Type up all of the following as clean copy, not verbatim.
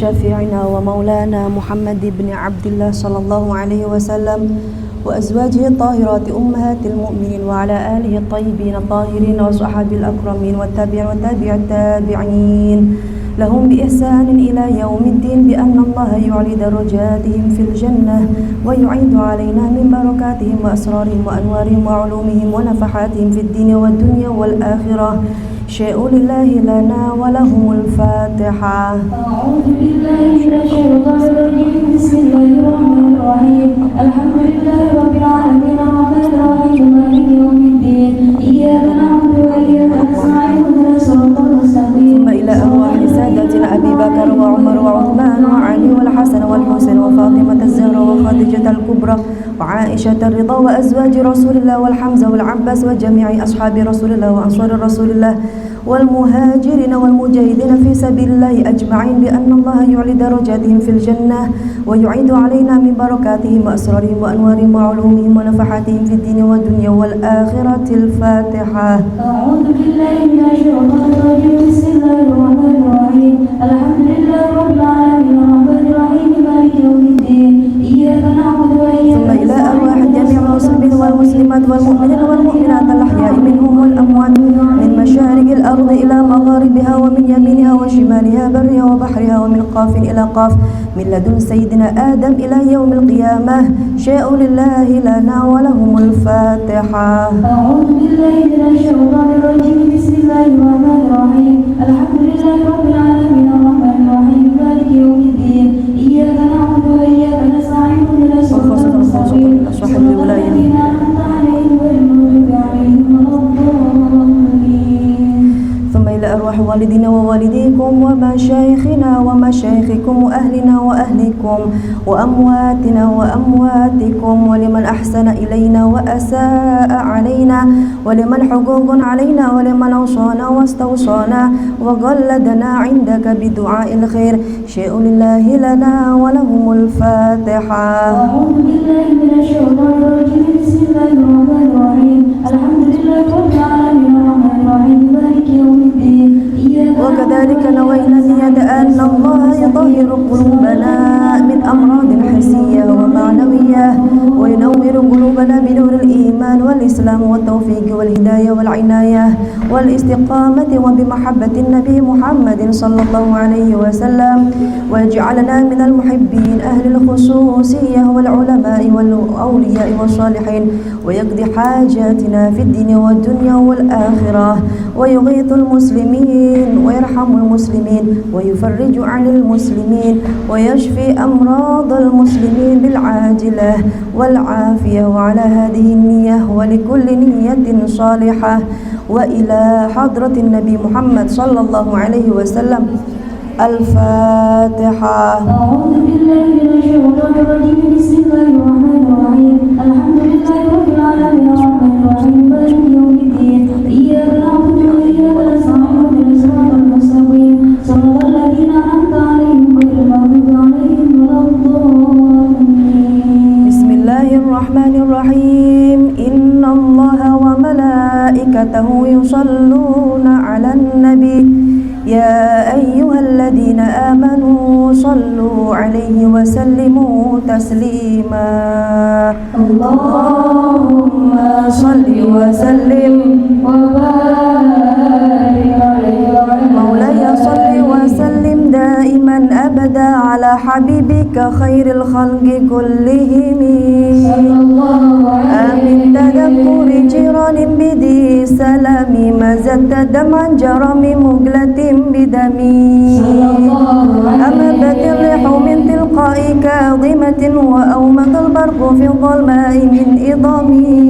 شفيعنا ومولانا محمد بن عبد الله صلى الله عليه وسلم وأزواجه الطاهرات أمهات المؤمنين وعلى آله الطيبين الطاهرين وصحابه الأكرمين والتابع التابعين لهم بإحسان إلى يوم الدين بأن الله يعلي درجاتهم في الجنة ويعيد علينا من بركاتهم وأسرارهم وأنوارهم وعلومهم ونفحاتهم في الدين والدنيا والآخرة. شيء لله لنا ولهم الفاتحة. أعوذ بالله من الشيطان الرجيم. بسم الله الرحمن الرحيم. الحمد لله رب العالمين الرحمن الرحيم مالك يوم الدين إياك نعبد وإياك نستعين اهدنا الصراط المستقيم. ثم إلى أرواح سادتنا أبي بكر وعمر وعثمان وعلي والحسن والحسين وفاطمة الزهراء وخديجة الكبرى وعائشة الرضا وأزواج رسول الله والحمزة والعباس وجميع أصحاب رسول الله وأنصار رسول الله والمهاجرين والمجاهدين في سبيل الله أجمعين بأن الله يعلي درجاتهم في الجنة ويعيد علينا من بركاتهم وأسرارهم وأنوارهم وعلومهم ونفحاتهم في الدين والدنيا والآخرة. الفاتحة. أعوذ بالله من الشيطان الرجيم. بسم الله الرحمن الرحيم. الحمد لله رب العالمين الرحمن الرحيم مالك يوم الدين إياك نعبد وإياك ثم إلى أرواح جميع المسلمين والمسلمات والمؤمنين والمؤمنات الأحياء منهم والأموات من مشارق الأرض إلى مغاربها ومن يمينها وشمالها برها وبحرها ومن قاف إلى قاف من لدن سيدنا آدم إلى يوم القيامة. شيء لله لنا ولهم الفاتحة. أعوذ بالله من الشيطان الرجيم. بسم الله الرحمن الرحيم. الحمد لله رب العالمين الرحمن الرحيم مالك يوم الدين إياك نعبد وإياك نستعين اهدنا الصراط المستقيم صراط الذين أنعمت عليهم غير المغضوب عليهم ولا الضالين. ثم إلى أرواح والدينا ووالديكم ومشايخنا ومشايخكم وأهلنا وأهلكم وأمواتنا وأمواتكم ولمن أحسن إلينا وأساء علينا ولمن حقوق علينا ولمن أوصانا واستوصانا وقلدنا عندك بدعاء الخير. شيء لله لنا ولهم الفاتحة. أعوذ بالله من الشيطان الرجيم. بسم الله الرحمن الرحيم. الحمد لله رب العالمين الرحمن الرحيم مالك يوم الدين إياك وكذلك نوينا النية أن الله يطهر قلوبنا من أمراض حسية ومعنوية وينور قلوبنا بنور الإيمان والإسلام والتوفيق والهداية والعناية والاستقامة وبمحبة النبي محمد صلى الله عليه وسلم ويجعلنا من المحبين أهل الخصوصية والعلماء والأولياء والصالحين ويقضي حاجاتنا في الدين والدنيا والآخرة ويغيث المسلمين ويرحم المسلمين ويفرج عن المسلمين ويشفي أمراض المسلمين بالعاجلة والعافية. وعلى هذه النية ولكل نية صالحة وإلى حضرة النبي محمد صلى الله عليه وسلم. الفاتحة. أعوذ بالله من الشيطان الرجيم. بسم الله الرحمن الرحيم. الحمد لله رب العالمين الرحمن الرحيم مالك يوم الدين إياك نعبد وإياك نستعين اهدنا الصراط المستقيم صراط الذين أنعمت عليهم غير المغضوب عليهم ولا الضالين. بسم الله الرحمن الرحيم. إن الله وملائكته يصلون على النبي يا أيها الذين آمنوا صلوا عليه وسلموا تسليما. اللهم صل وسلم وبارك عليه وعلى مولاي صل وسلم دائما أبدا على حبيبك خير الخلق كلهم. صلى الله آمين تذكر جيران بدي سلام ما زدت دمعا جرى من مقلة بدمي أمدت الريح من تلقاء كاظمة وأومض البرق في الظلماء من إضامي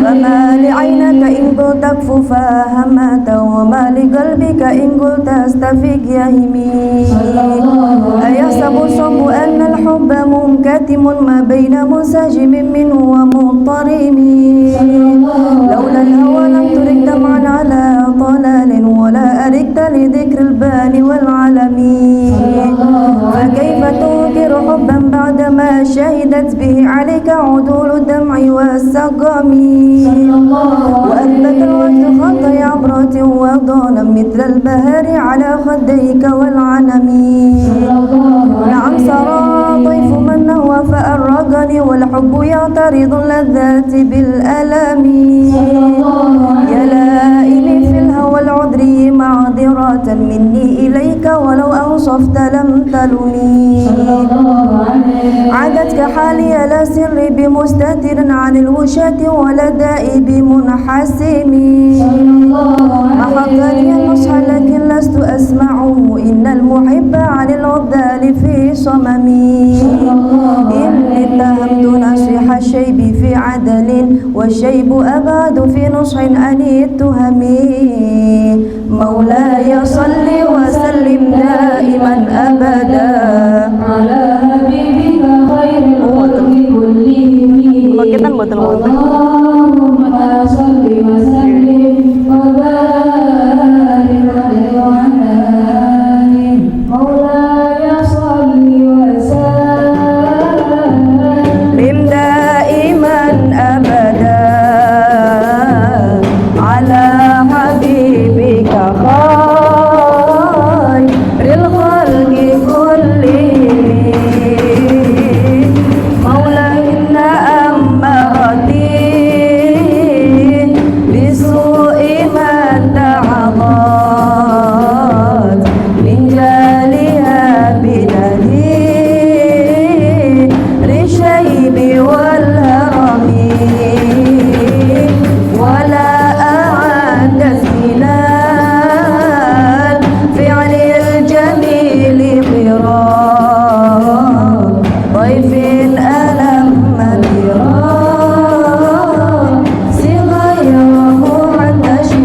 فما لعينك إن قلت اكف فهمت وما لقلبك إن قلت استفق يهمي أيحسب الصب أن الحب منكتم ما بين منسجم منه ومضطرم لولا الهوى لم ترك دمعا على طلال ولا أركت لذكر البان والعالمين فكيف تنكر حبا بعدما شهدت به عليك عدول الدمع والسقم وأثبت الوجه خط عبرة وضانا مثل البهار على خديك والعنم عارض اللذات بالألم يا لائمي في الهوى العذري معذرة مني إليك ولو أنصفت لم تلمي عادتك حالي لا سر بمستتر عن الوشاة ولا داء بمنحسم محقني النصح لكن لست أسمعه إن المحب عن العذال في صممي إني اتهمت نصيح الشيب في عدل والشيب أبعد في نصح عن التهم مولاي صل وسلم دائما أبدا على حبيبك خير الخلق كلهم اللهم صل وسلم وبارك عليه وعلى آله مولاي صل وسلم دائما أبدا على حبيبك خير الخلق كلهم مولاي إن أمرتي بسوء ما اتعظت من جالها بنذير الشيب والهرم ولا أعدت من الفعل الجميل قرار ضيف ألم مدرار صغيره محتشم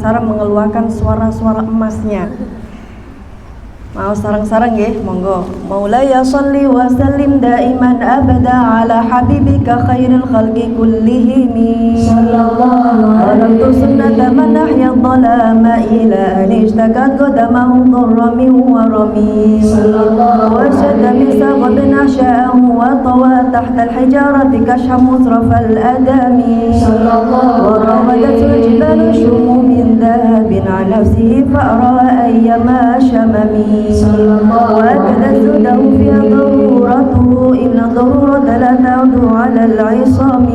sarang-sarang mengeluarkan suara-suara emasnya. Mau sarang-sarang ya, monggo. Maulaya sholli wa sallim daiman abada ala habibika khairil khalqi kullihim. Sallallahu alaihi Warantu sunnata man ahya dhalama ila an ishtakat qadamahu dharra min warami. Sallallahu Wa shadda misaqabin asha'ahu wa tawa tahta al-hijarati kashha musraf al-adami. Sallallahu وراودته الجبال شم من ذهب عن نفسه فأرى أيما شممي. وأكد سده فيها ضرورته إن الضرورة لا تعد على العصام.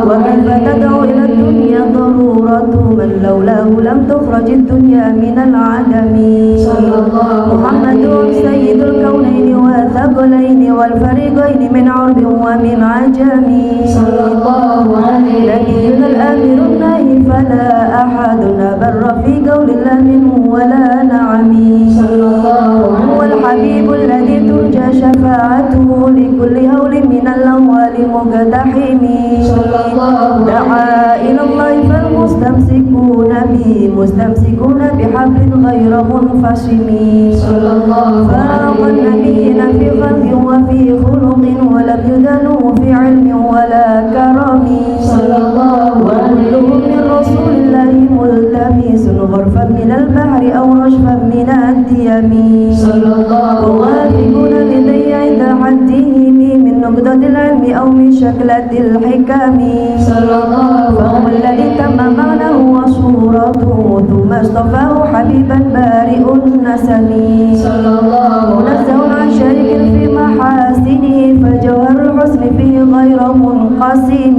وكيف تدعو إلى الدنيا ضرورة من لولاه لم تخرج الدنيا من العدم. محمد سيد الكونين والثقلين والفريقين من عرب ومن عجم. نبينا الآمر الناهي فلا أحد أبر في قول الله منه ولا نعم. هو الحبيب الذي ترجى شفاعته لكل هول من الأموال مقتحم. دعا إلى الله فالمستمسكون به مستمسكون بحبل غير منفصم. فاق النبيين في خلق وفي خلق ولم يدنوا في علم ولا كرم. وكلهم من رسول الله ملتمس غرفا من البحر أو رشفا من الديم. ووافقون لدي عند حدهم من نقطة العلم أو من شكلة الحكم. فهو الذي تم معناه وصورته ثم اصطفاه حبيبا بارئ النسم. منزه عن شريك في محاسنه فجوهر الحسن فيه غير منقسم.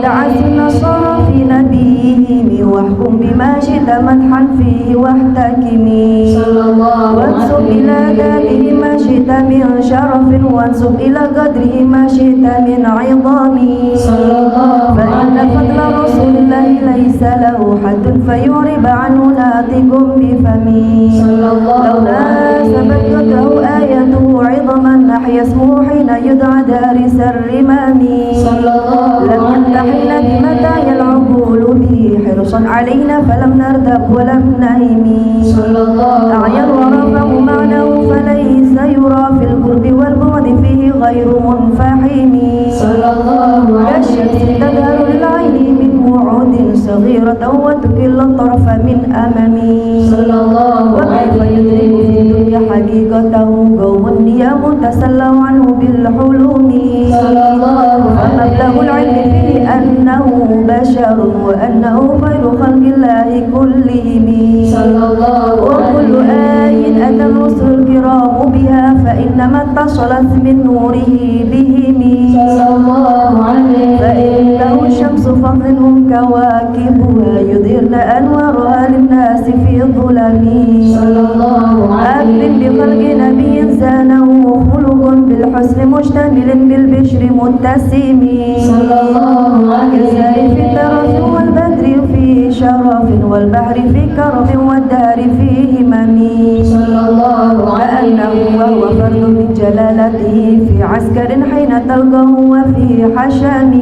دعا النصارى في نبيهم واحكم بما شئت مدحا فيه واحتكم. وانسب إلى ذاته ما شئت من شرف وانسب إلى قدره ما شئت من عظام. فإن فضل رسول الله ليس له حد فيعرب عنه ناطق بفمي. لو ناسبت قدره آيته عظما نحيا اسمه حين يدعى دارس الرمام. لم يمتحن بمتاع العقول به حرصا علينا فلم نرتب ولم نهم. أعيا ورفع معناه فليس يرى في القرب والبعد فيه غير منفحم. كالشمس تظهر للعين من وعود صغيرة وتكل الطرف من أمامي. وكيف يدرك في الدنيا حقيقته قوم نيام تسلوا عنه بالحلم. فمبلغ العلم فيه أنه بشر وأنه خير خلق الله كلهم. وكل آية أتى الرسل الكرام بها فإنما اتصلت من نوره بهم. فإنه شمس فضل هم كواكبها يظهرن أنوارها للناس في الظلم. أكرم بخلق نبي زانه خلق بالحسن مشتمل بالبشر متسم. كالزهر في الترف والبدر في شرف والبحر في كرم والدار في همم. كأنه وهو فرد من جلالته في عسكر حين تلقاه وفي حشم.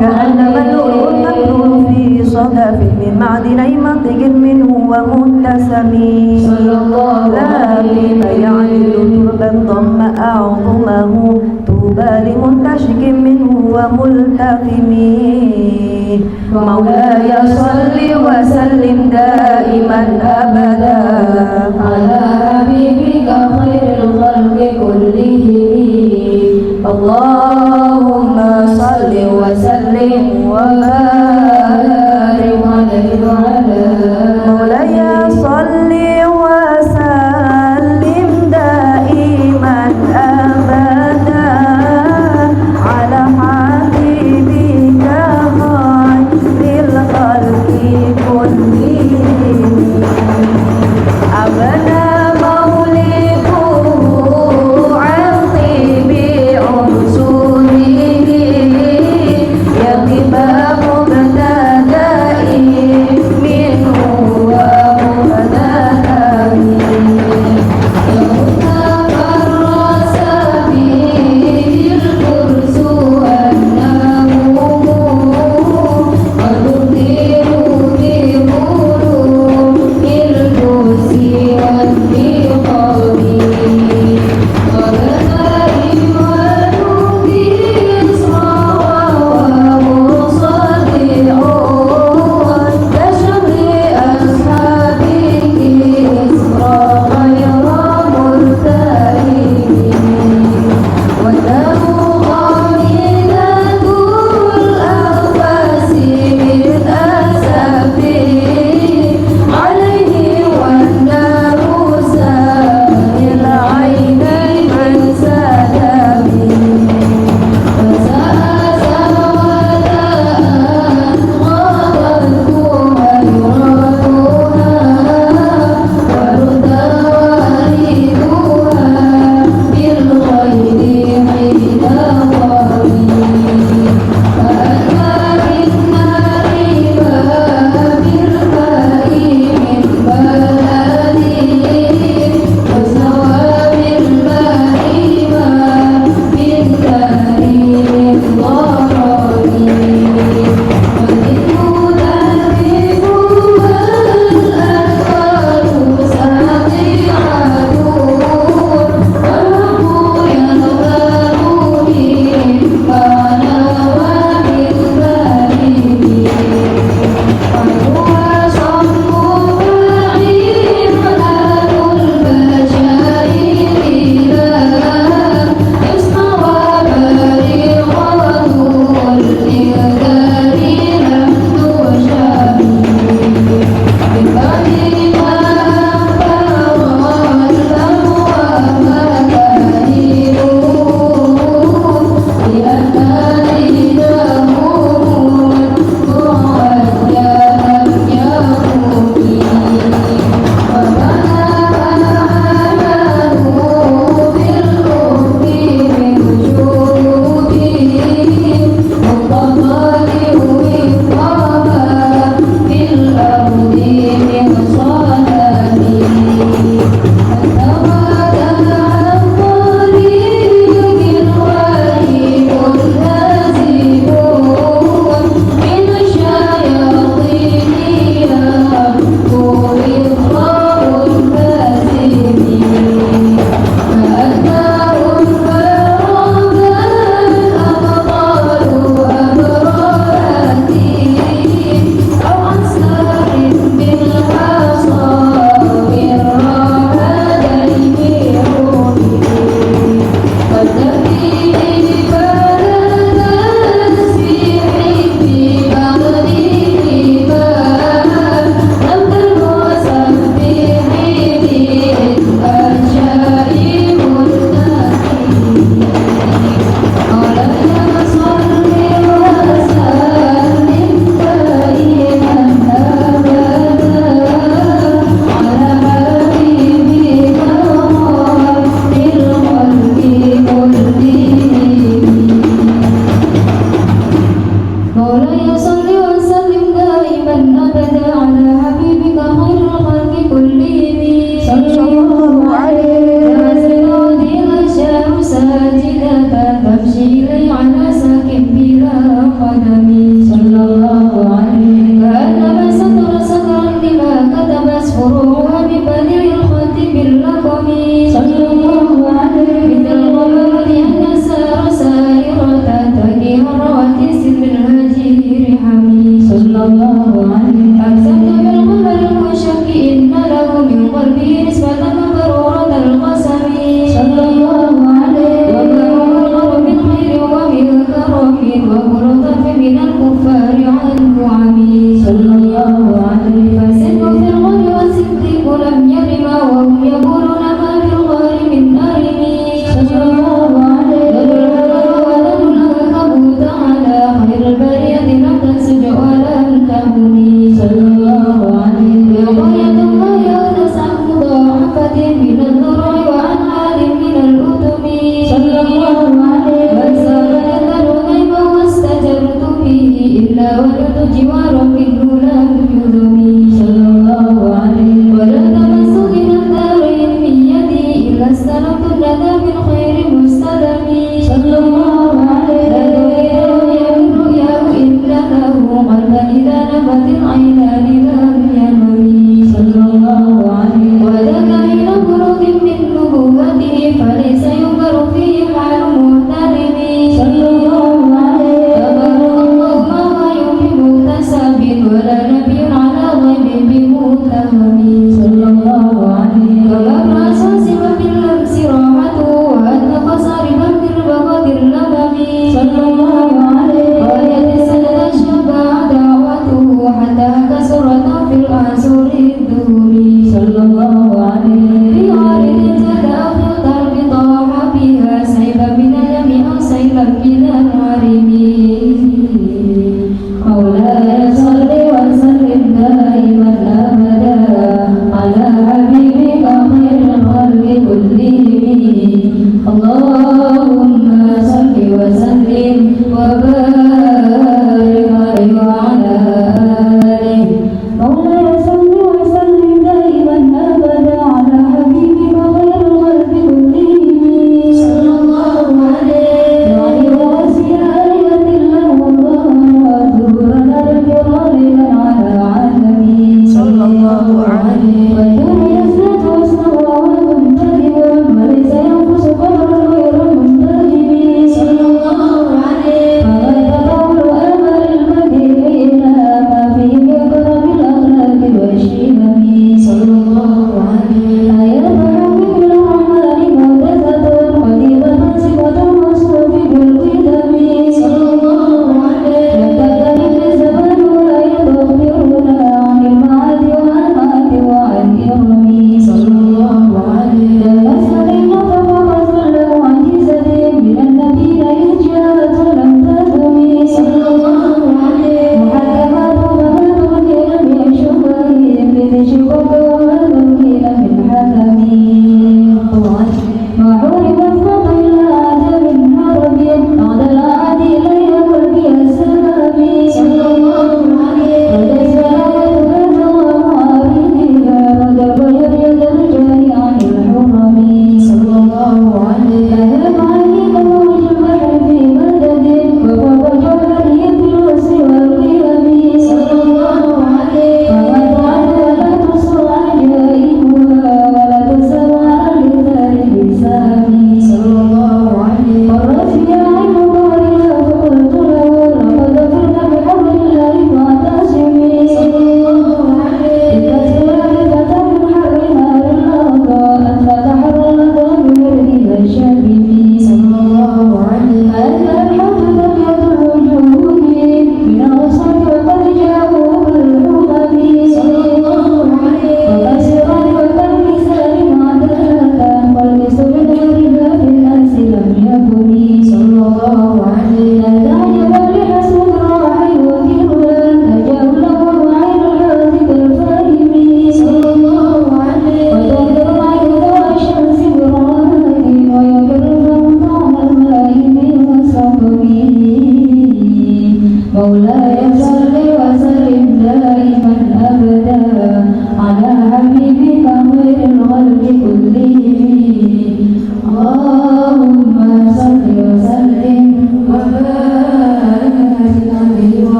كأنما اللؤلؤ المكنون في صدف من معدني منطق منه ومتسم. لا قيم يعدل تربا ضم أعظمه طوبى لمنتشك منه وملتقم. مولاي صل وسلم دائما أبدا على حبيبك خير الخلق كلهم. اللهم صل وسلم وبارك عليه وعلى مولاي صل وسلم دائما أبدا على حبيبك خير الخلق كلهم. أبنى مولده عن طيب عنصر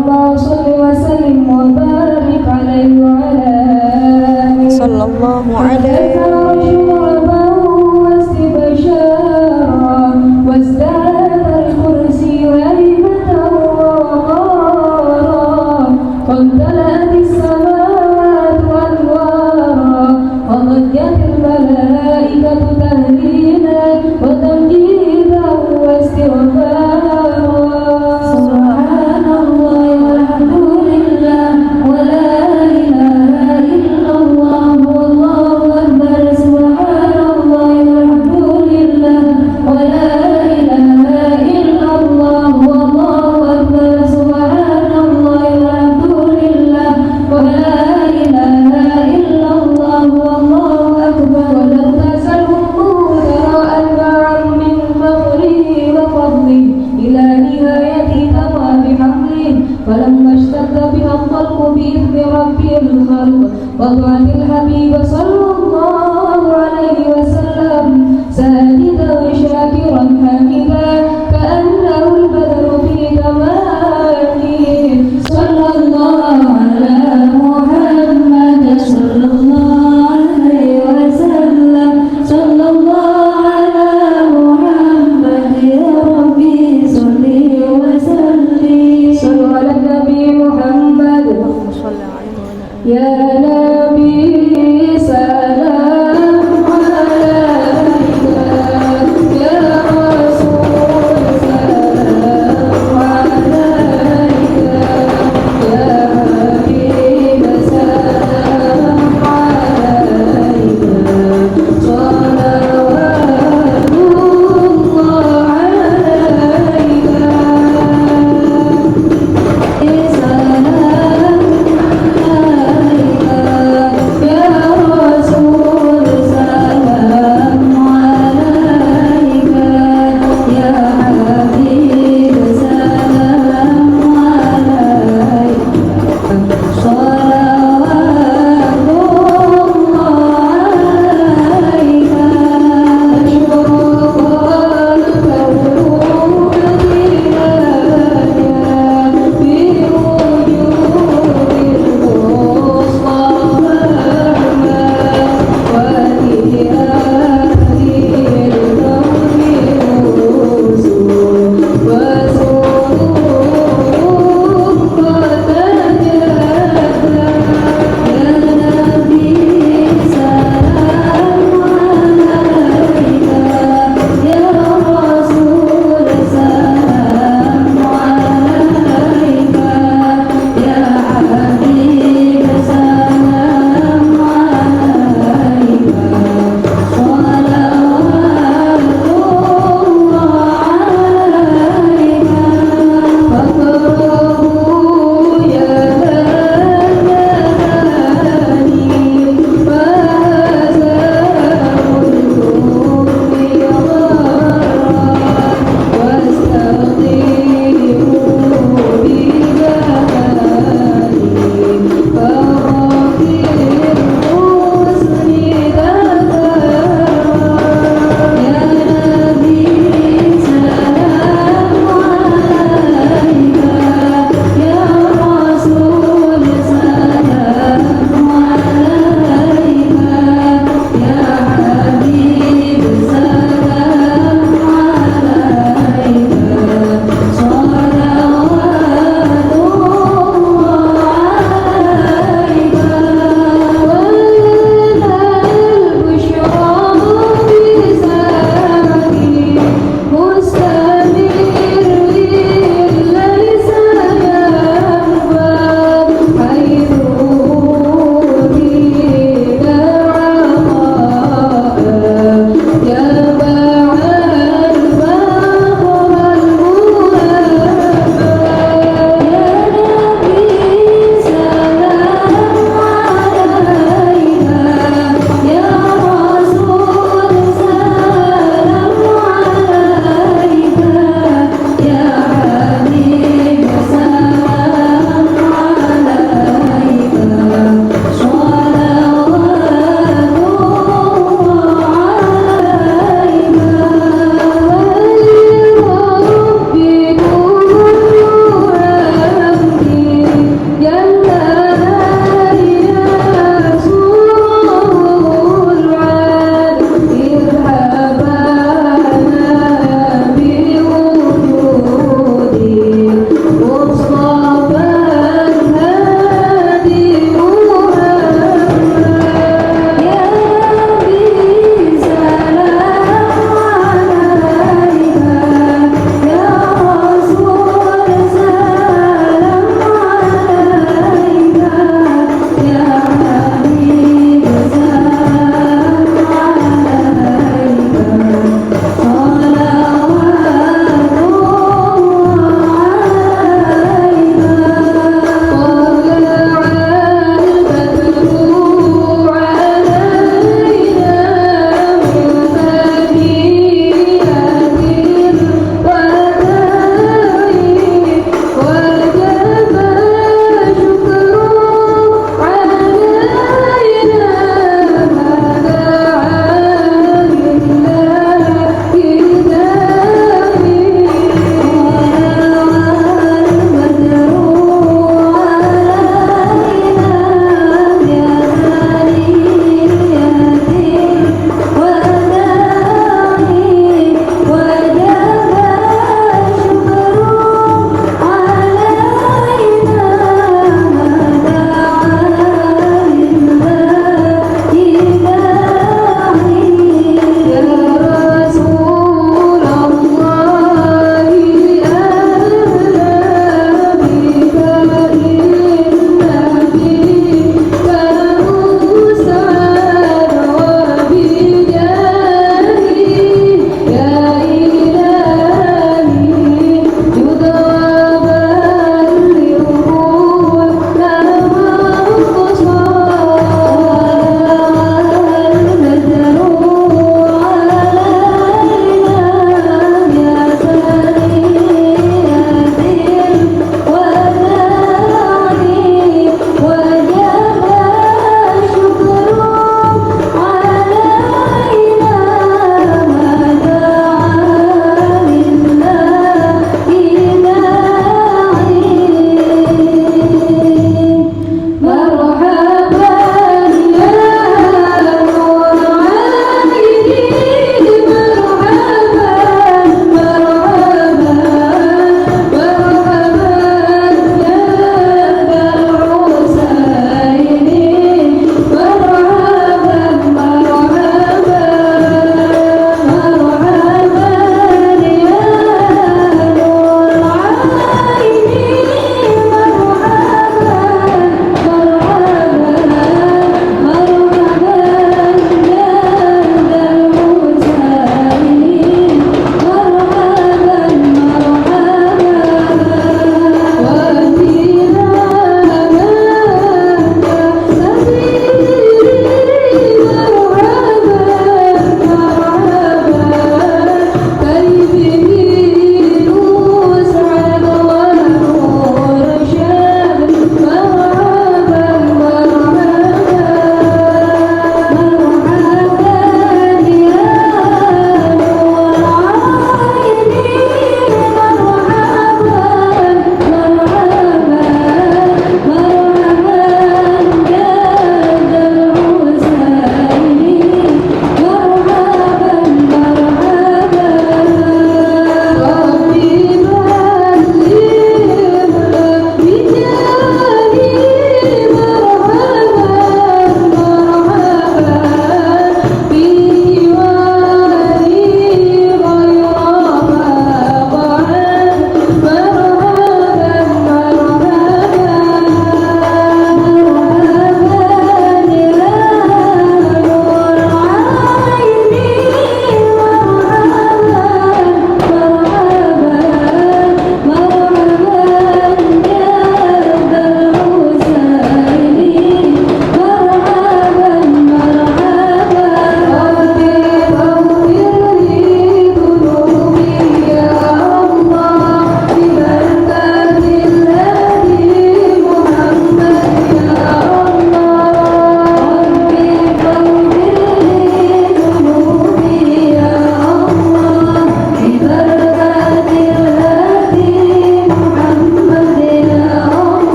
اللهم صل وسلم وبارك عليه وعلى آله صلى الله عليه رشوبا واستبشارا وازداد الكرسي هيبة ووقارا وامتلأت السماوات أنوارا وضجت الملائكة تهليلا وتمجيدا واستغفارا سبحان الله والحمد لله ولا إله إلا الله والله أكبر سبحان الله والحمد لله ولا إله إلا الله والله أكبر سبحان الله والحمد لله ولا إله إلا الله والله أكبر ولم تزل أمه ترى أنواعا من فخره وفضله إلى نهاية تمام حمله فلما اشتد بها الخلق بإذن رب الخلق وضعت الحبيب صلى الله عليه وسلم ساجدا شاكرا حامدا كأنه البدر في تمامه صلى الله على محمد صلى الله عليه وسلم صلى الله على محمد يا ربي صل وسلم صلوا على النبي محمد صلى عليه وعلى آله يا نبي سلام عليك يا رسول سلام عليك يا حبيب سلام عليك صلوات الله عليك سلام عليك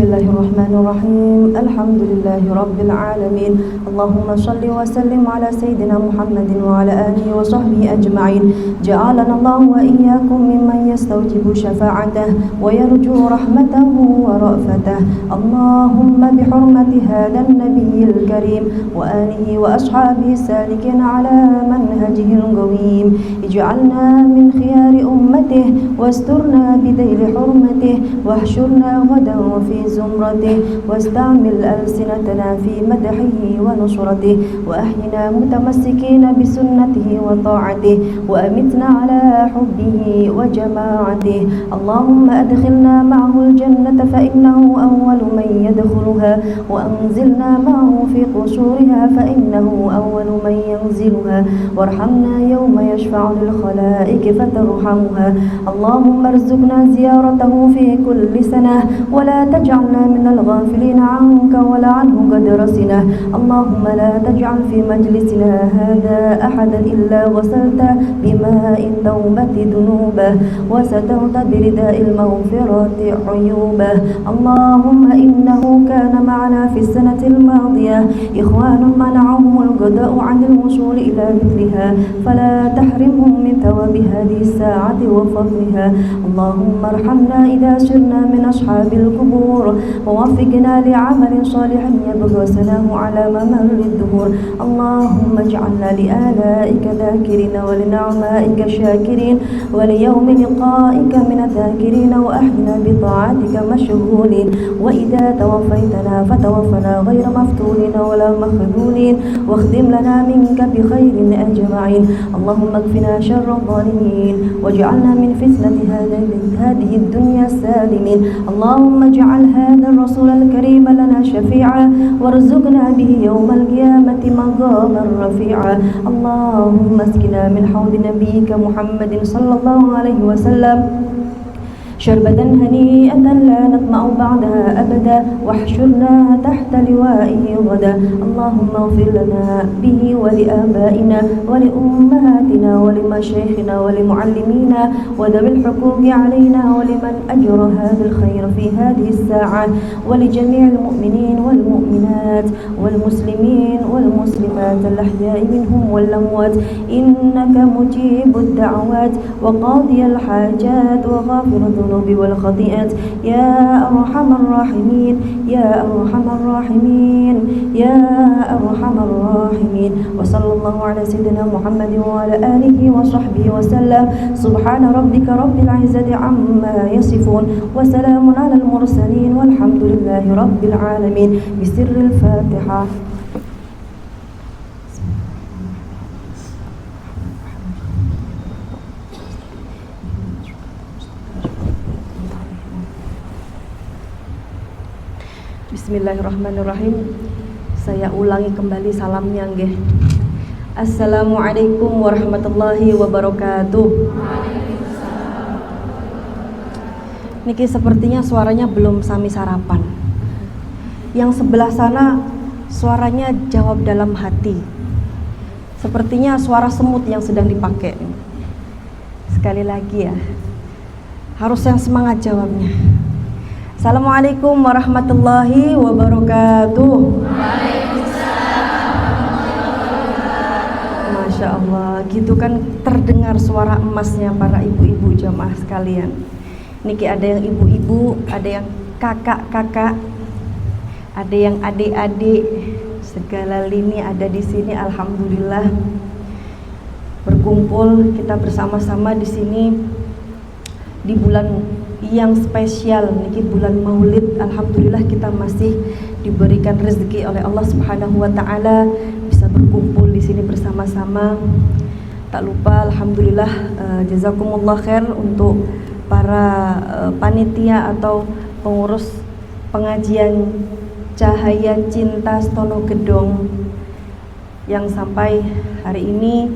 Bismillahirrahmanirrahim. Alhamdulillahi rabbil alamin. Allahumma shalli wa sallim ala sayyidina Muhammadin wa ala alihi wa sahbihi ajma'in. Ja'alana Allah wa iyyakum mimman yastawjibu syafa'atahu wa yarju rahmatahu wa ra'fatah. Allahumma bihurmati hadan nabiyil karim wa alihi wa ashabihi salikin ala manhajihil qawim. Ij'alna min khiyari ummatihi wasturna bidayli hurmatihi wahsyurna ghadan في زمرته واستعمل ألسنتنا في مدحه ونصرته وأحينا متمسكين بسنته وطاعته وأمتنا على حبه وجماعته. اللهم أدخلنا معه الجنة فإنه أول من يدخلها وأنزلنا معه في قصورها فإنه أول من ينزلها وارحمنا يوم يشفع للخلائق فترحمها. اللهم ارزقنا زيارته في كل سنة ولا تجعلنا من الغافلين عنك ولا عنه قد رسنا. اللهم لا تجعل في مجلسنا هذا أحدا إلا غسلته بماء التوبة ذنوبه وسترت برداء المغفرة عيوبه. اللهم إنه كان معنا في السنة الماضية إخوان منعهم القضاء عن الوصول إلى مثلها فلا تحرمهم من ثواب هذه الساعة وفضلها. اللهم ارحمنا إذا سرنا من أصحاب القبور ووفقنا لعمل صالح يبلغ سناه على ممر الدهور. اللهم اجعلنا لآلائك ذاكرين ولنعمائك شاكرين وليوم لقائك من الذاكرين وأحينا بطاعتك مشغولين. وإذا توفيتنا فتوفنا غير مفتونين ولا مخذولين واختم لنا منك بخير أجمعين. اللهم اكفنا شر الظالمين واجعلنا من فتنة هذه الدنيا السالمين. اللهم اجعل هذا الرسول الكريم لنا شفيعا وارزقنا به يوم القيامة مقاما رفيعا. اللهم اسقنا من حوض نبيك محمد صلى الله عليه وسلم شربة هنيئة لا نطمع بعدها أبدا واحشرنا تحت لوائه غدا. اللهم اغفر لنا به ولآبائنا ولأمهاتنا ولمشايخنا ولمعلمينا وذوي الحقوق علينا ولمن أجر هذا الخير في هذه الساعة ولجميع المؤمنين والمؤمنات والمسلمين والمسلمات الأحياء منهم والأموات إنك مجيب الدعوات وقاضي الحاجات وغافر الذنوب والخطيئات يا أرحم الراحمين يا أرحم الراحمين يا أرحم الراحمين. وصلى الله على سيدنا محمد وعلى آله وصحبه وسلم. سبحان ربك رب العزة عما يصفون وسلام على المرسلين والحمد لله رب العالمين. بسر الفاتحة. Bismillahirrahmanirrahim. Saya ulangi kembali salamnya nggih. Assalamualaikum warahmatullahi wabarakatuh. Niki sepertinya suaranya belum sami sarapan. Yang sebelah sana suaranya jawab dalam hati. Sepertinya suara semut yang sedang dipakai. Sekali lagi ya, harus yang semangat jawabnya. Assalamualaikum warahmatullahi wabarakatuh. Masya Allah, gitu kan terdengar suara emasnya para ibu-ibu jamaah sekalian. Niki ada yang ibu-ibu, ada yang kakak-kakak, ada yang adik-adik, segala lini ada di sini. Alhamdulillah berkumpul kita bersama-sama di sini di bulan yang spesial niki bulan Maulid. Alhamdulillah kita masih diberikan rezeki oleh Allah Subhanahu wa taala bisa berkumpul di sini bersama-sama. Tak lupa alhamdulillah jazakumullah khair untuk para panitia atau pengurus pengajian Cahaya Cinta Stono Gedong yang sampai hari ini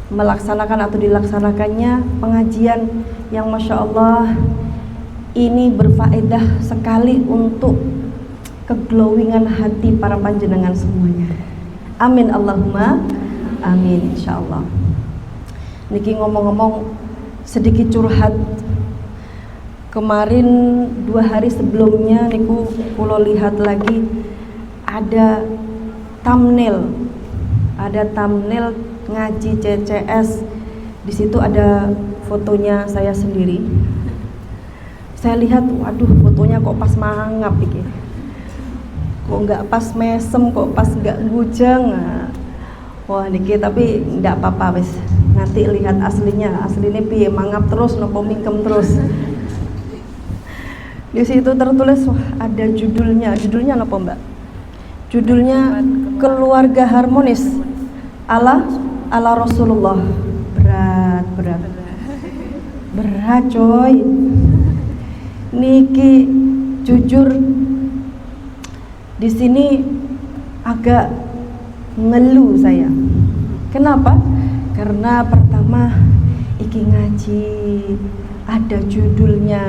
melaksanakan atau dilaksanakannya pengajian yang Masya Allah ini berfaedah sekali untuk keglowingan hati para panjenengan semuanya. Amin Allahumma amin insyaallah. Niki ngomong-ngomong sedikit curhat. kemarin 2 hari sebelumnya niku kula lihat lagi ada thumbnail ngaji CCS. Di situ ada fotonya saya sendiri. Saya lihat, waduh, fotonya kok pas mangap iki. Kok nggak pas mesem, kok pas nggak bujang. Wah niki, tapi nggak apa-apa wis. Nanti lihat aslinya piye, mangap terus nopo mingkem terus. Di situ tertulis, wah, ada judulnya apa Mbak? Judulnya Keluarga Harmonis ala Rasulullah. Berat coy. Niki jujur di sini agak ngeluh saya. Kenapa? Karena pertama iki ngaji ada judulnya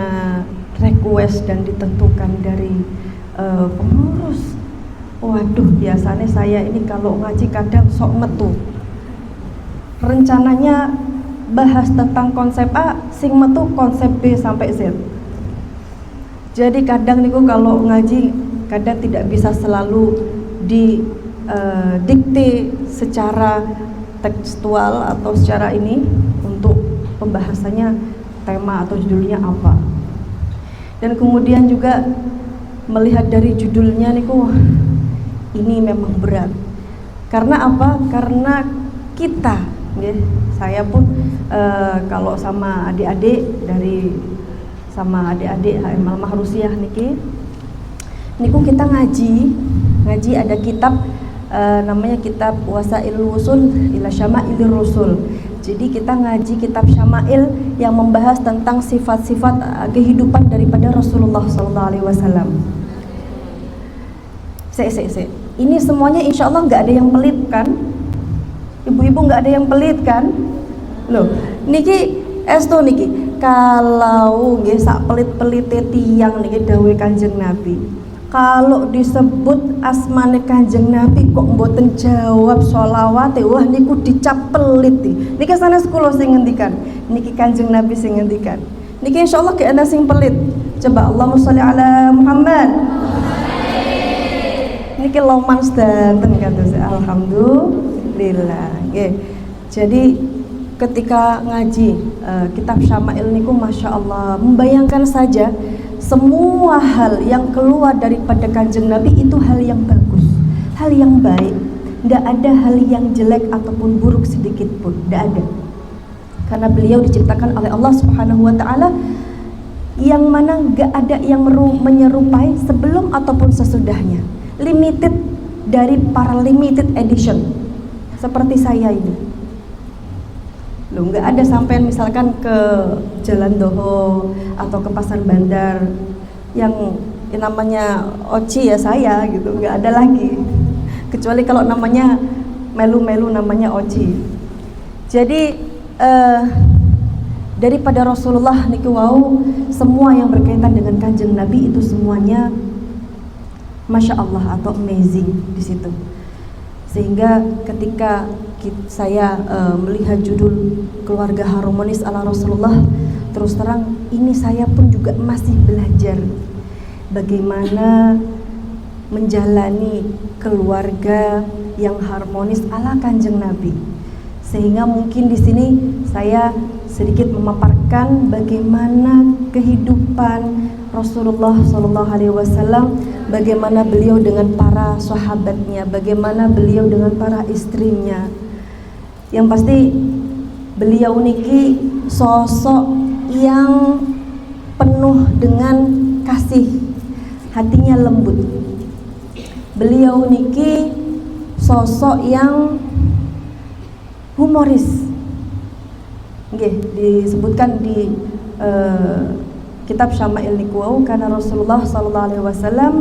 request dan ditentukan dari pengurus. Waduh, biasanya saya ini kalau ngaji kadang sok metu. Rencananya bahas tentang konsep A, sing metu konsep B sampai Z. Jadi kadang niku kalau ngaji kadang tidak bisa selalu didikte secara tekstual atau secara ini untuk pembahasannya tema atau judulnya apa. Dan kemudian juga melihat dari judulnya niku, wah, ini memang berat. Karena apa? Karena kita, ya, saya pun kalau sama adik-adik HM Al-Mahrusiah niku kita ngaji ada kitab namanya kitab Wasailul Wusul ila Syama'ilir Rasul. Jadi kita ngaji kitab Syama'il yang membahas tentang sifat-sifat kehidupan daripada Rasulullah SAW. Ini semuanya insya Allah nggak ada yang pelit kan? Ibu-ibu nggak ada yang pelit kan? Loh, niki estu niki kalau nggih sak pelit-pelite tiyang niki dawuh Kanjeng Nabi. Kalau disebut asmane Kanjeng Nabi kok mboten jawab sholawate, wah niku dicap pelit. Niki sanes kula sing ngendikan, niki Kanjeng Nabi sing ngendikan. Niki insyaallah gak ana sing pelit. Coba Allahumma sholli ala Muhammad. Niki loman sedanten kados alhamdulillah. Nggih. Jadi ketika ngaji kitab Syama'il niku Masya Allah, membayangkan saja semua hal yang keluar daripada Kanjeng Nabi itu hal yang bagus, hal yang baik. Tidak ada hal yang jelek ataupun buruk sedikit pun, tidak ada. Karena beliau diciptakan oleh Allah Subhanahu wa Ta'ala yang mana nggak ada yang menyerupai sebelum ataupun sesudahnya. Limited dari para limited edition seperti saya ini. Loh, nggak ada sampean misalkan ke Jalan Doho atau ke Pasar Bandar yang namanya Oci ya saya gitu, nggak ada lagi. Kecuali kalau namanya melu-melu namanya Oci. Jadi daripada Rasulullah niku wau, semua yang berkaitan dengan Kanjeng Nabi itu semuanya Masya Allah atau amazing di situ. Sehingga ketika saya melihat judul Keluarga Harmonis ala Rasulullah, terus terang ini saya pun juga masih belajar bagaimana menjalani keluarga yang harmonis ala Kanjeng Nabi. Sehingga mungkin di sini saya sedikit memaparkan bagaimana kehidupan Rasulullah SAW, bagaimana beliau dengan para sahabatnya, bagaimana beliau dengan para istrinya. Yang pasti beliau niki sosok yang penuh dengan kasih, hatinya lembut. Beliau niki sosok yang humoris. Nggih, disebutkan di kitab Syama'il niku karena Rasulullah sallallahu alaihi wasallam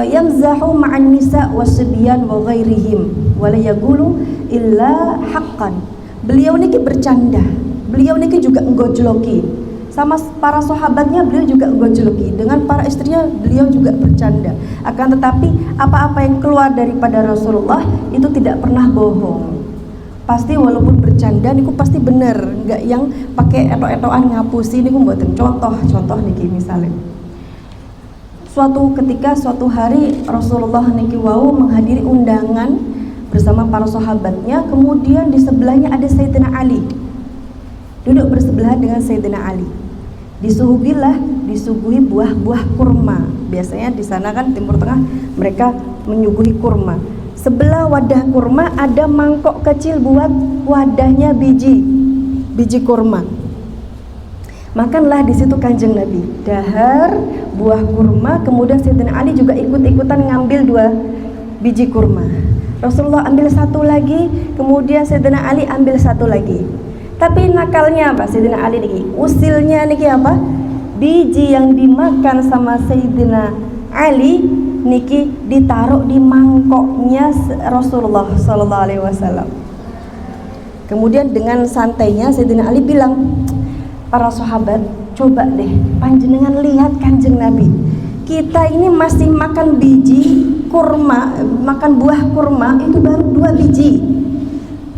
yamzahu ma'an nisa wasibyan wa ghairihim wa la yaqulu illa haqqan. Beliau niki bercanda, beliau niki juga nggojloki sama para sahabatnya, beliau juga nggojloki, dengan para istrinya beliau juga bercanda. Akan tetapi apa-apa yang keluar daripada Rasulullah itu tidak pernah bohong. pasti walaupun bercanda niku pasti bener, nggak yang pakai etok-etokan ngapusi niku mboten. Contoh niki misalnya. Suatu hari Rasulullah niki wau menghadiri undangan bersama para sahabatnya, kemudian di sebelahnya ada Sayyidina Ali. Duduk bersebelahan dengan Sayyidina Ali. Disuguhi buah-buah kurma. Biasanya di sana kan Timur Tengah mereka menyuguhi kurma. Sebelah wadah kurma ada mangkok kecil buat wadahnya biji kurma. Makanlah di situ Kanjeng Nabi. Dahar buah kurma, kemudian Sayyidina Ali juga ikut-ikutan ngambil 2 biji kurma. Rasulullah ambil 1 lagi, kemudian Sayyidina Ali ambil 1 lagi. Tapi nakalnya apa Sayyidina Ali niki? Usilnya niki apa? Biji yang dimakan sama Sayyidina Ali niki ditaruh di mangkoknya Rasulullah sallallahu alaihi wasallam. Kemudian dengan santainya Sayyidina Ali bilang, para sahabat, coba deh panjenengan lihat Kanjeng Nabi. Kita ini masih makan biji kurma, makan buah kurma itu baru 2 biji.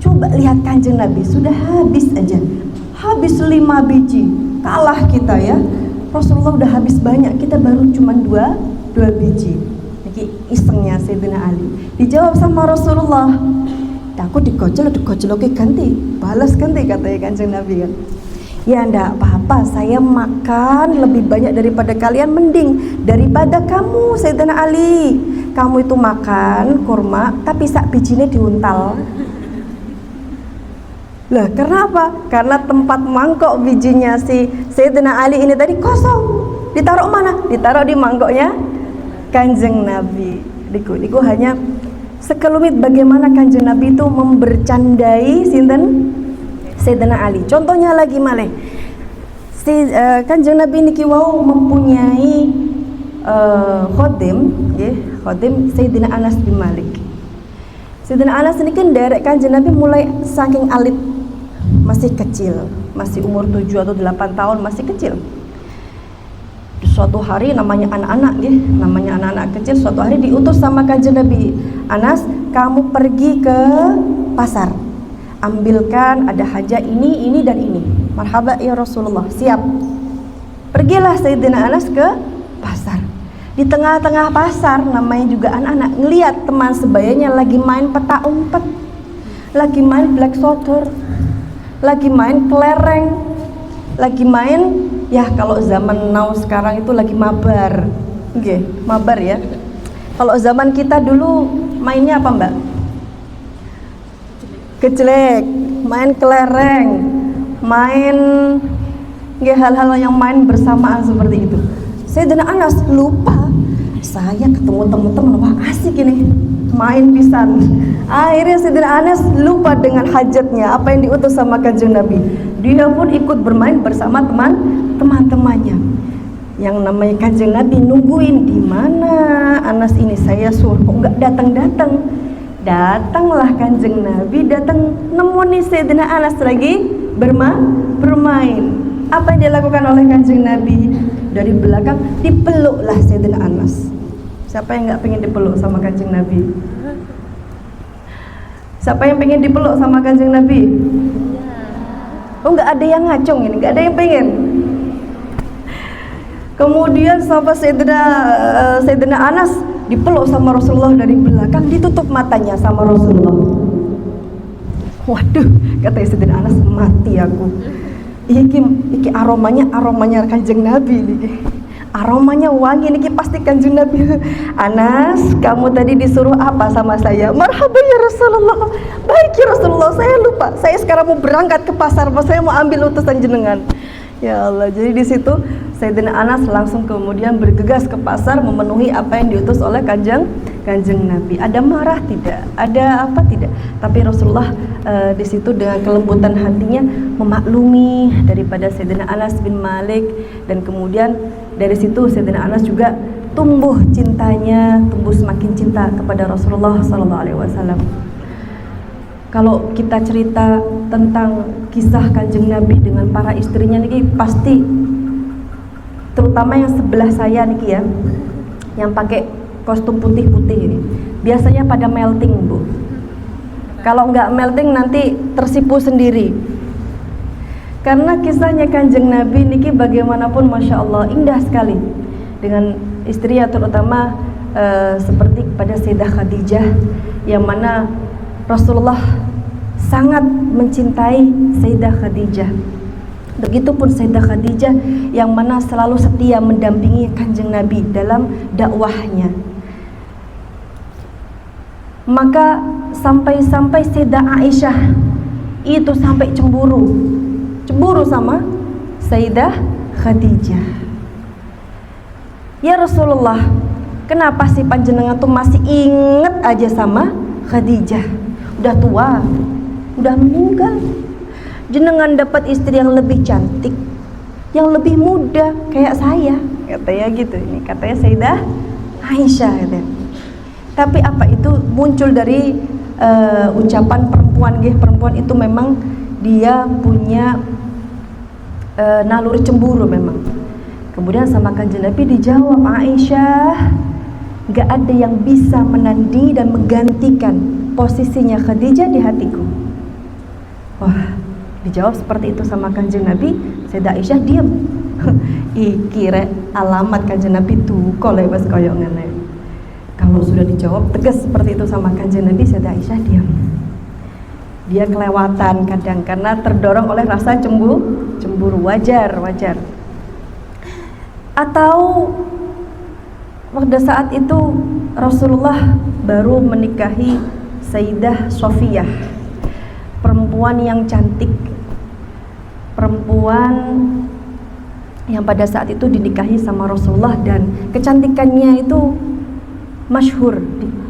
Coba lihat Kanjeng Nabi, sudah habis 5 biji. Kalah kita ya. Rasulullah udah habis banyak, kita baru cuma 2 biji. Niki isengnya Sayyidina Ali. Dijawab sama Rasulullah, aku digojol oke ganti, balas ganti, katanya Kanjeng Nabi kan. Ya ndak apa-apa, saya makan lebih banyak daripada kalian, mending daripada kamu Sayyidina Ali. Kamu itu makan kurma tapi sak bijinya diuntal. Lah karena apa? Karena tempat mangkok bijinya si Sayyidina Ali ini tadi kosong. Ditaruh mana? Ditaruh di mangkoknya Kanjeng Nabi. Diku hanya sekelumit bagaimana Kanjeng Nabi itu membercandai sinten Sayyidina Ali. Contohnya lagi malih. Kanjeng Nabi niki wau mempunyai khodim, nggih, khodim Sayyidina Anas bin Malik. Sayyidina Anas niki nderek Kanjeng Nabi mulai saking alit, masih kecil, masih umur 7 atau 8 tahun, masih kecil. Suatu hari namanya anak-anak kecil, suatu hari diutus sama Kanjeng Nabi, Anas, kamu pergi ke pasar, ambilkan ada hajah ini dan ini. Marhaba ya Rasulullah, siap. Pergilah Sayyidina Anas ke pasar. Di tengah-tengah pasar, namanya juga anak-anak, ngelihat teman sebayanya lagi main peta umpet, lagi main black soldier, lagi main kelereng, lagi main, ya kalau zaman now sekarang itu lagi mabar. Oke, mabar ya. Kalau zaman kita dulu mainnya apa Mbak? Kecelek, main kelereng, main hal-hal yang main bersamaan seperti itu. Sayyidina Anas lupa, saya ketemu teman-teman, wah asik ini, main pisan. Akhirnya Sayyidina Anas lupa dengan hajatnya, apa yang diutus sama Kanjeng Nabi. Dia pun ikut bermain bersama teman-temannya. Yang namanya Kanjeng Nabi nungguin, di mana Anas ini, saya suruh kok nggak datang-datang. Datanglah Kanjeng Nabi, datang nemoni Sayyidina Anas lagi bermain. Apa yang dilakukan oleh Kanjeng Nabi? Dari belakang dipeluklah Sayyidina Anas. Siapa yang nggak pengen dipeluk sama Kanjeng Nabi? Siapa yang pengen dipeluk sama Kanjeng Nabi? Oh, nggak ada yang ngacung ini, nggak ada yang pengen. Kemudian sampai Sayyidina Anas dipeluk sama Rasulullah dari belakang, ditutup matanya sama Rasulullah. Waduh, kata Sayyidina Anas, mati aku. Iki aromanya Kanjeng Nabi niki. Aromanya wangi niki, pasti Kanjeng Nabi. Anas, kamu tadi disuruh apa sama saya? Marhaba ya Rasulullah. Baik ya Rasulullah, saya lupa. Saya sekarang mau berangkat ke pasar, saya mau ambil utusan jenengan. Ya Allah, jadi di situ Sayyidina Anas langsung kemudian bergegas ke pasar memenuhi apa yang diutus oleh Kanjeng Nabi. Ada marah tidak? Ada apa tidak? Tapi Rasulullah di situ dengan kelembutan hatinya memaklumi daripada Sayyidina Anas bin Malik, dan kemudian dari situ Sayyidina Anas juga tumbuh cintanya, tumbuh semakin cinta kepada Rasulullah SAW. Kalau kita cerita tentang kisah Kanjeng Nabi dengan para istrinya niki, pasti terutama yang sebelah saya niki ya, yang pakai kostum putih-putih ini, biasanya pada melting Bu. Kalau nggak melting nanti tersipu sendiri. Karena kisahnya Kanjeng Nabi niki bagaimanapun Masya Allah indah sekali dengan istri, terutama seperti pada Sayyidah Khadijah, yang mana Rasulullah sangat mencintai Sayyidah Khadijah. Begitupun Sayyidah Khadijah yang mana selalu setia mendampingi Kanjeng Nabi dalam dakwahnya. Maka sampai-sampai Sayyidah Aisyah itu sampai cemburu sama Sayyidah Khadijah. Ya Rasulullah, kenapa sih panjenengan tuh masih inget aja sama Khadijah? Udah tua, udah meninggal. Jenengan dapat istri yang lebih cantik, yang lebih muda kayak saya, katanya gitu. Ini katanya Sayyidah Aisyah katanya. Tapi apa itu muncul dari ucapan perempuan, perempuan itu memang dia punya naluri cemburu memang. Kemudian sama Kanjeng Nabi dijawab, Aisyah, gak ada yang bisa menandingi dan menggantikan posisinya Khadijah di hatiku. Wah, dijawab seperti itu sama Kanjeng Nabi. Sayyidah Aisyah diam. Iki rek alamat Kanjeng Nabi tuh kalau wis koyo ngene. Kalau sudah dijawab tegas seperti itu sama Kanjeng Nabi, Sayyidah Aisyah diam. Dia kelewatan kadang karena terdorong oleh rasa cemburu, wajar. Atau pada saat itu Rasulullah baru menikahi Sayyidah Sofiyah, perempuan yang cantik, perempuan yang pada saat itu dinikahi sama Rasulullah, dan kecantikannya itu masyhur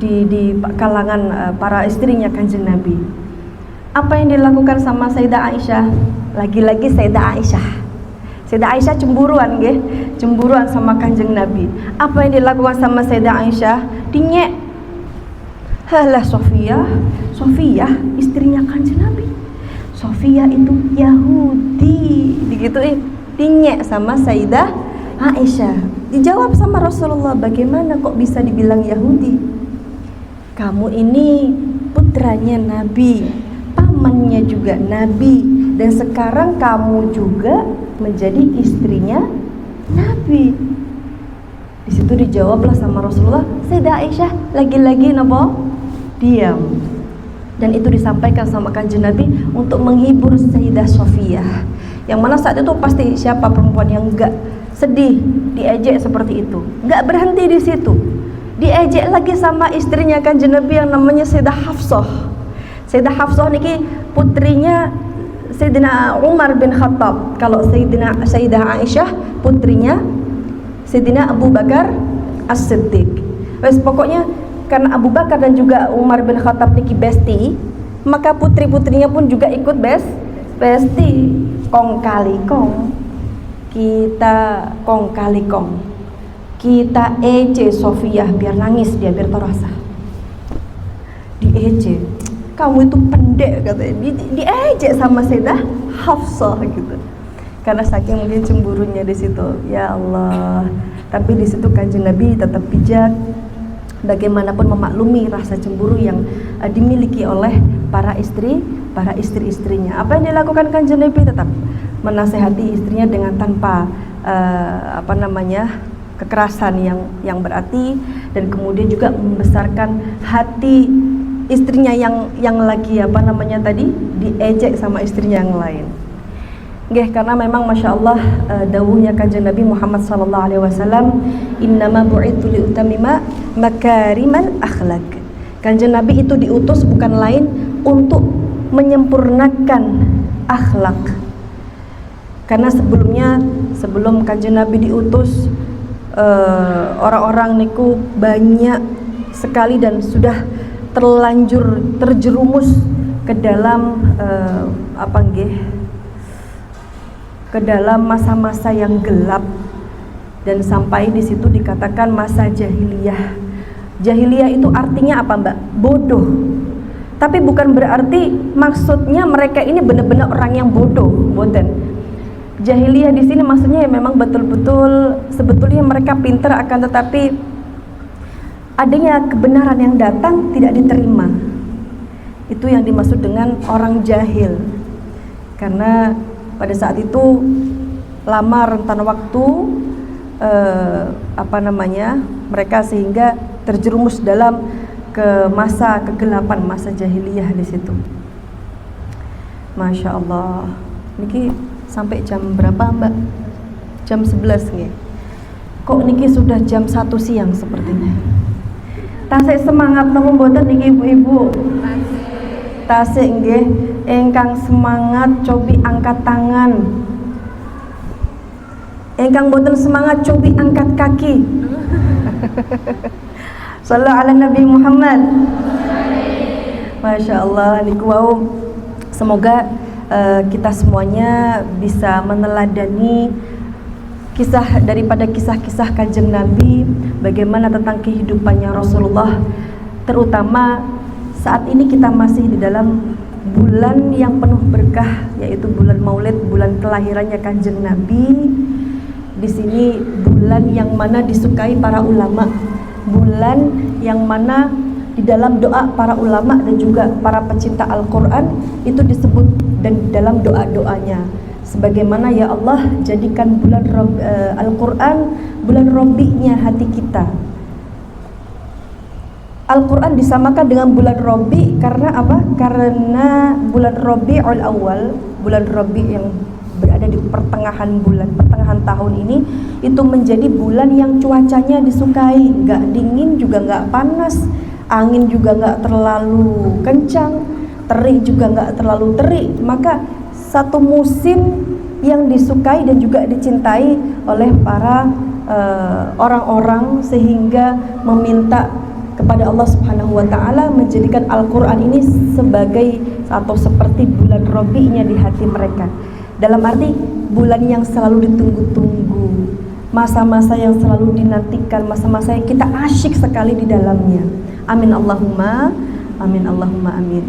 di kalangan para istrinya Kanjeng Nabi. Apa yang dilakukan sama Sayyidah Aisyah? Lagi-lagi Sayyidah Aisyah cemburuan sama Kanjeng Nabi. Apa yang dilakukan sama Sayyidah Aisyah? Dinyek. Halah Sofiyah istrinya Kanjeng Nabi. Sofiyah itu Yahudi, digituin, dinyek sama Sayyidah Aisyah. Dijawab sama Rasulullah, bagaimana kok bisa dibilang Yahudi? Kamu ini putranya Nabi, pamannya juga Nabi, dan sekarang kamu juga menjadi istrinya Nabi. Di situ dijawablah sama Rasulullah, Sayyidah Aisyah lagi-lagi diam. Dan itu disampaikan sama Kanjeng Nabi untuk menghibur Sayyidah Sofiyah, yang mana saat itu pasti siapa perempuan yang enggak sedih diejek seperti itu. Enggak berhenti di situ, diejek lagi sama istrinya Kanjeng Nabi yang namanya Sayyidah Hafsah. Sayyidah Hafsah niki putrinya Sayyidina Umar bin Khattab. Kalau Sayyidah Aisyah putrinya Sayyidina Abu Bakar As-Siddiq. Wes pokoknya karena Abu Bakar dan juga Umar bin Khattab niki besti, maka putri-putrinya pun juga ikut besti. Kong kali kong, kita kong kali kong, kita ece Sofiyah biar nangis dia, biar terasa. Diejek, kamu itu pendek katanya, diejek sama Sayyidah Hafsah gitu. Karena saking mungkin cemburunya di situ. Ya Allah. Tapi di situ Kanjeng Nabi tetap bijak, bagaimanapun memaklumi rasa cemburu yang dimiliki oleh para istri-istrinya. Apa yang dilakukan Kanjeng Nabi? Tetap menasehati istrinya dengan tanpa kekerasan yang berarti, dan kemudian juga membesarkan hati istrinya yang lagi diejek sama istrinya yang lain. Karena memang Masya Allah dawuhnya Kanjeng Nabi Muhammad SAW, innama bu'ithu liutamima makarimal akhlak. Kanjeng Nabi itu diutus bukan lain untuk menyempurnakan akhlak. Karena sebelum Kanjeng Nabi diutus, orang-orang niku banyak sekali dan sudah terjerumus ke dalam ke dalam masa-masa yang gelap, dan sampai di situ dikatakan masa jahiliyah. Jahiliyah itu artinya apa, Mbak? Bodoh. Tapi bukan berarti maksudnya mereka ini benar-benar orang yang bodoh, boten. Jahiliyah di sini maksudnya ya memang betul-betul sebetulnya mereka pintar, akan tetapi adanya kebenaran yang datang tidak diterima. Itu yang dimaksud dengan orang jahil. Karena pada saat itu lama rentan waktu mereka sehingga terjerumus dalam masa kegelapan, masa jahiliyah di situ. Masya Allah. Niki sampai jam berapa Mbak? Jam 11 nih. Kok niki sudah jam 1 siang sepertinya. Tasik semangat nopo mboten niki ibu-ibu? Tasik nggih. Engkang semangat cobi angkat tangan. Engkang mboten semangat cobi angkat kaki. Sallallahu ala Nabi Muhammad. Masya Allah niku wau. Semoga kita semuanya bisa meneladani daripada kisah-kisah Kanjeng Nabi, bagaimana tentang kehidupannya Rasulullah, terutama saat ini kita masih di dalam bulan yang penuh berkah, yaitu bulan Maulid, bulan kelahirannya Kanjeng Nabi. Di sini bulan yang mana disukai para ulama, bulan yang mana di dalam doa para ulama dan juga para pecinta Al-Quran itu disebut dan dalam doa-doanya, sebagaimana ya Allah jadikan bulan Al-Quran bulan Robi'nya hati kita. Al-Quran disamakan dengan bulan Robi karena apa? Karena bulan Robi'ul Awal, bulan Robi yang berada di pertengahan tahun ini, itu menjadi bulan yang cuacanya disukai, nggak dingin juga nggak panas, angin juga nggak terlalu kencang, terik juga nggak terlalu terik. Maka satu musim yang disukai dan juga dicintai oleh para orang-orang, sehingga meminta kepada Allah Subhanahu wa taala menjadikan Al-Qur'an ini sebagai atau seperti bulan Robi'nya di hati mereka. Dalam arti bulan yang selalu ditunggu-tunggu, masa-masa yang selalu dinantikan, masa-masa yang kita asyik sekali di dalamnya. Amin Allahumma amin, Allahumma amin.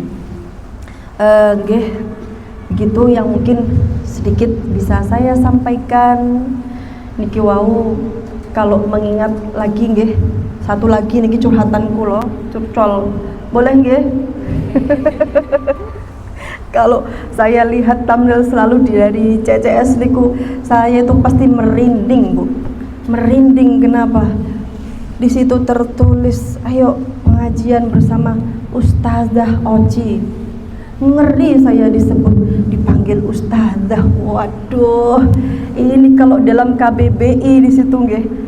Begitu yang mungkin sedikit bisa saya sampaikan. Niki wau kalau mengingat lagi nggih, satu lagi niki curhatan kula, curcol. Boleh nggih? Kalau saya lihat thumbnail selalu dari CCS niku, saya itu pasti merinding, Bu. Merinding kenapa? Di situ tertulis, ayo pengajian bersama Ustazah Oci. Ngeri saya dipanggil Ustazah. Waduh, ini kalau dalam KBBI di situ nggih.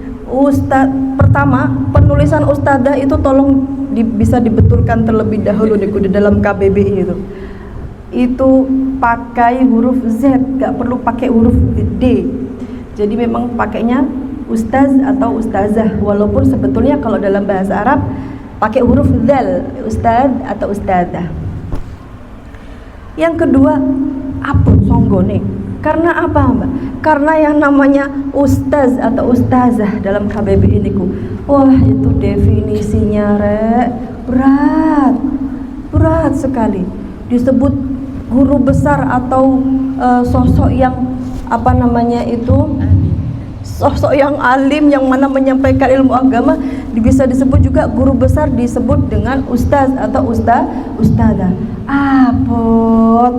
Pertama, penulisan Ustazah itu tolong bisa dibetulkan terlebih dahulu niku di dalam KBBI itu pakai huruf Z, gak perlu pakai huruf D. Jadi memang pakainya Ustaz atau Ustazah, walaupun sebetulnya kalau dalam bahasa Arab pakai huruf Zal, Ustaz atau Ustazah. Yang kedua, apun songgone. Karena apa, Mbak? Karena yang namanya Ustaz atau Ustazah dalam KBBI niku, wah itu definisinya berat sekali. Disebut guru besar atau sosok yang sosok yang alim, yang mana menyampaikan ilmu agama, bisa disebut juga guru besar, disebut dengan ustaz atau ustazah. Apot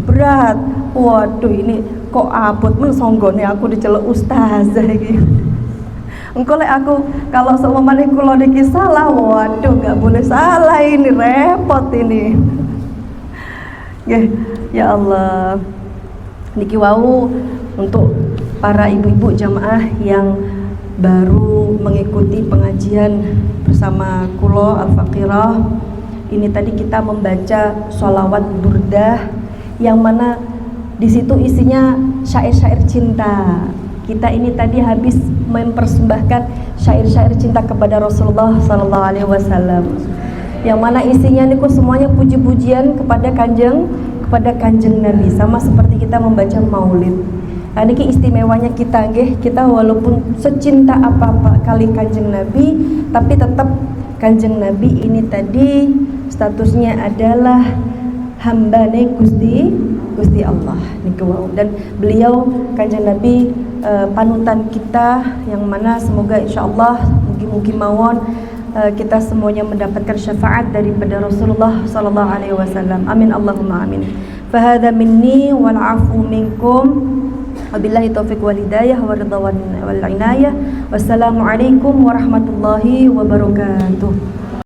berat. Waduh, ini kok apot men songgone aku diceluk ustazah iki. Engko lek aku kalau seumpamane kula niki salah, waduh gak boleh salah, ini repot ini. Ya Allah, niki wau untuk para ibu-ibu jamaah yang baru mengikuti pengajian bersama Kulo Al-Faqirah. Ini tadi kita membaca sholawat burdah, yang mana di situ isinya syair-syair cinta. Kita ini tadi habis mempersembahkan syair-syair cinta kepada Rasulullah Sallallahu Alaihi Wasallam, yang mana isinya niku semuanya puji-pujian kepada kanjeng Nabi, sama seperti kita membaca maulid. Nah, niki istimewanya kita walaupun secinta apa kali kanjeng Nabi, tapi tetap kanjeng Nabi ini tadi statusnya adalah hambane Gusti Allah niku. Dan beliau kanjeng Nabi panutan kita, yang mana semoga insyaallah mugi-mugi mawon kita semuanya mendapatkan syafaat daripada Rasulullah sallallahu alaihi wasallam. Amin Allahumma amin. Fahadha minni wal afu minkum. Wabillahi taufiq wal hidayah wa ridha wal inayah. Wassalamualaikum warahmatullahi wabarakatuh.